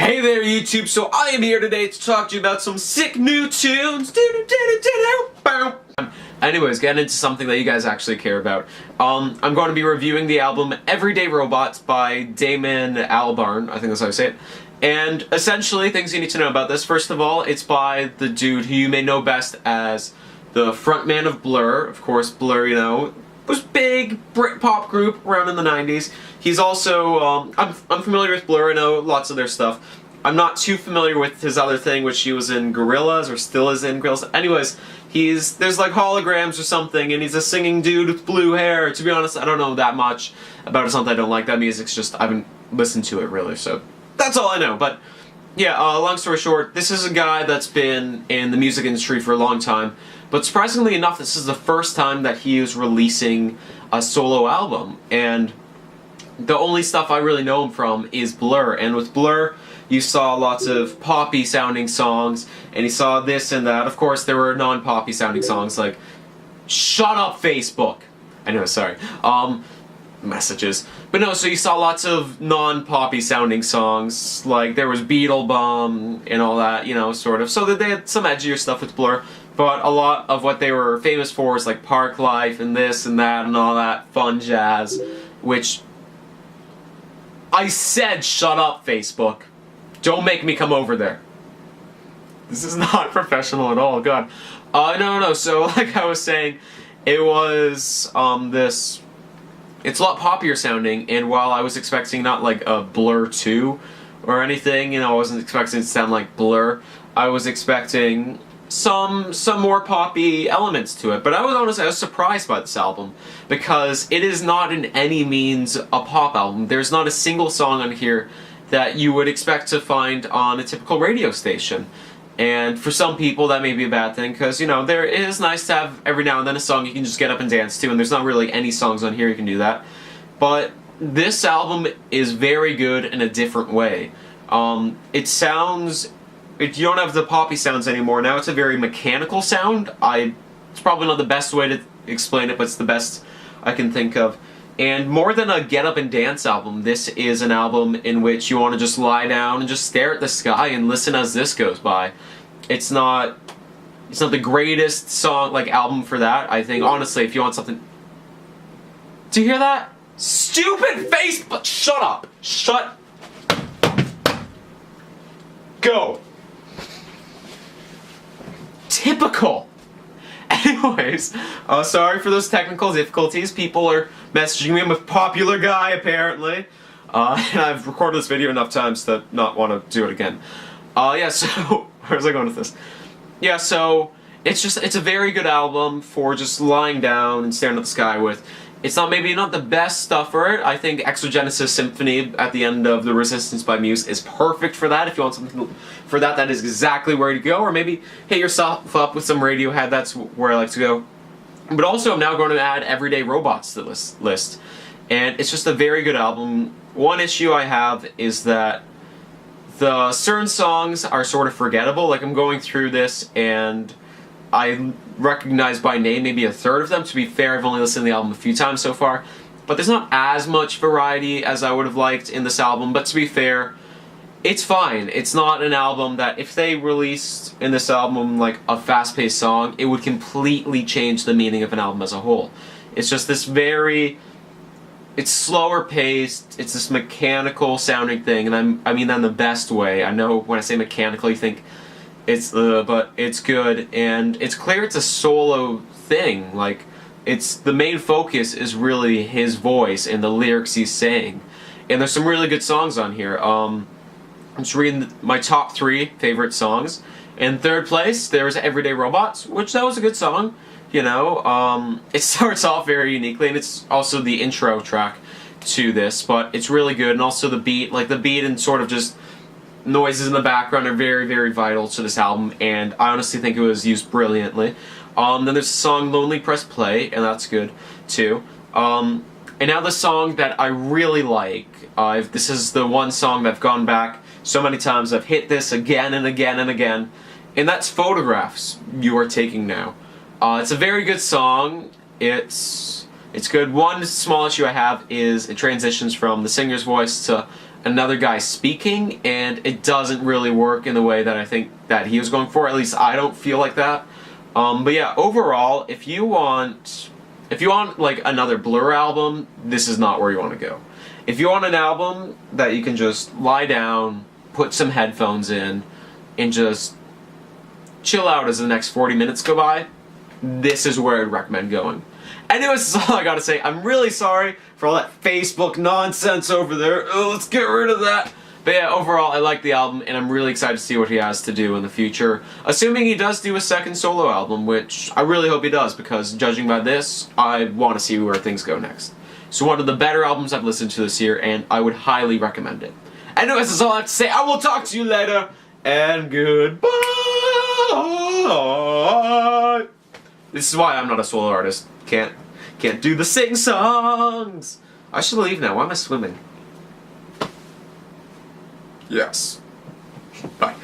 Hey there YouTube, so I am here today to talk to you about some sick new tunes. Anyways, getting into something that you guys actually care about. I'm going to be reviewing the album Everyday Robots by Damon Albarn, I think that's how I say it. And essentially, things you need to know about this. First of all, it's by the dude who you may know best as the frontman of Blur. Of course, Blur, you know, was big Britpop group around in the 90s. He's also, I'm familiar with Blur, I know lots of their stuff. I'm not too familiar with his other thing, which he was in Gorillaz, or still is in Gorillaz. Anyways, there's like holograms or something, and he's a singing dude with blue hair. To be honest, I don't know that much about it, something I don't like. That music's just, I haven't listened to it really, so that's all I know. But yeah, long story short, this is a guy that's been in the music industry for a long time. But surprisingly enough, this is the first time that he is releasing a solo album. And the only stuff I really know him from is Blur. And with Blur, you saw lots of poppy sounding songs, and you saw this and that. Of course, there were non-poppy sounding songs like "Shut Up, Facebook." Anyway, sorry. Messages. But no, so you saw lots of non-poppy sounding songs, like there was Beetlebum and all that, you know, sort of. So that they had some edgier stuff with Blur, but a lot of what they were famous for is like Park Life and this and that and all that fun jazz, which I said shut up, Facebook. Don't make me come over there. This is not professional at all, God. No, so like I was saying, it was, it's a lot poppier sounding, and while I was expecting not like a Blur 2 or anything, you know, I wasn't expecting it to sound like Blur, I was expecting some more poppy elements to it. But I was surprised by this album, because it is not in any means a pop album. There's not a single song on here that you would expect to find on a typical radio station. And for some people that may be a bad thing, because, you know, it is nice to have every now and then a song you can just get up and dance to, and there's not really any songs on here you can do that. But this album is very good in a different way. You don't have the poppy sounds anymore. Now it's a very mechanical sound. It's probably not the best way to explain it, but it's the best I can think of. And more than a get up and dance album, this is an album in which you want to just lie down and just stare at the sky and listen as this goes by. It's not the greatest song, like, album for that. I think, honestly, if you want something... Do you hear that? Stupid face, but shut up. Shut. Go. Typical. Anyways, sorry for those technical difficulties. People are messaging me. I'm a popular guy, apparently. And I've recorded this video enough times to not want to do it again. Yeah, so, where was I going with this? Yeah, so, it's a very good album for just lying down and staring at the sky with. It's maybe not the best stuff for it. I think Exogenesis Symphony at the end of The Resistance by Muse is perfect for that. If you want something for that, that is exactly where to go. Or maybe hit yourself up with some Radiohead, that's where I like to go. But also, I'm now going to add Everyday Robots to the list. And it's just a very good album. One issue I have is that the certain songs are sort of forgettable. Like, I'm going through this and I recognize by name maybe a third of them. To be fair, I've only listened to the album a few times so far, but there's not as much variety as I would have liked in this album. But to be fair, it's fine. It's not an album that, if they released in this album like a fast-paced song, it would completely change the meaning of an album as a whole. It's just this it's slower paced, it's this mechanical sounding thing, and I mean that in the best way. I know when I say mechanical you think but it's good, and it's clear it's a solo thing. Like, the main focus is really his voice and the lyrics he's saying. And there's some really good songs on here. I'm just reading my top 3 favorite songs. In third place, there's Everyday Robots, which that was a good song. You know, it starts off very uniquely, and it's also the intro track to this, but it's really good. And also the beat and sort of just noises in the background are very, very vital to this album, and I honestly think it was used brilliantly. Then there's the song Lonely Press Play, and that's good too. And now the song that I really like, this is the one song that I've gone back so many times, I've hit this again and again and again, and that's Photographs You Are Taking Now. It's a very good song. It's good. One small issue I have is it transitions from the singer's voice to another guy speaking, and it doesn't really work in the way that I think that he was going for. At least I don't feel like that. But yeah, overall, if you want like another Blur album, this is not where you want to go. If you want an album that you can just lie down, put some headphones in, and just chill out as the next 40 minutes go by, this is where I'd recommend going. Anyways, that's all I gotta say. I'm really sorry for all that Facebook nonsense over there. Oh, let's get rid of that. But yeah, overall, I like the album, and I'm really excited to see what he has to do in the future. Assuming he does do a second solo album, which I really hope he does, because judging by this, I want to see where things go next. So one of the better albums I've listened to this year, and I would highly recommend it. Anyways, that's all I have to say. I will talk to you later, and goodbye! This is why I'm not a solo artist. Can't do the sing songs. I should leave now. Why am I swimming? Yes. Bye.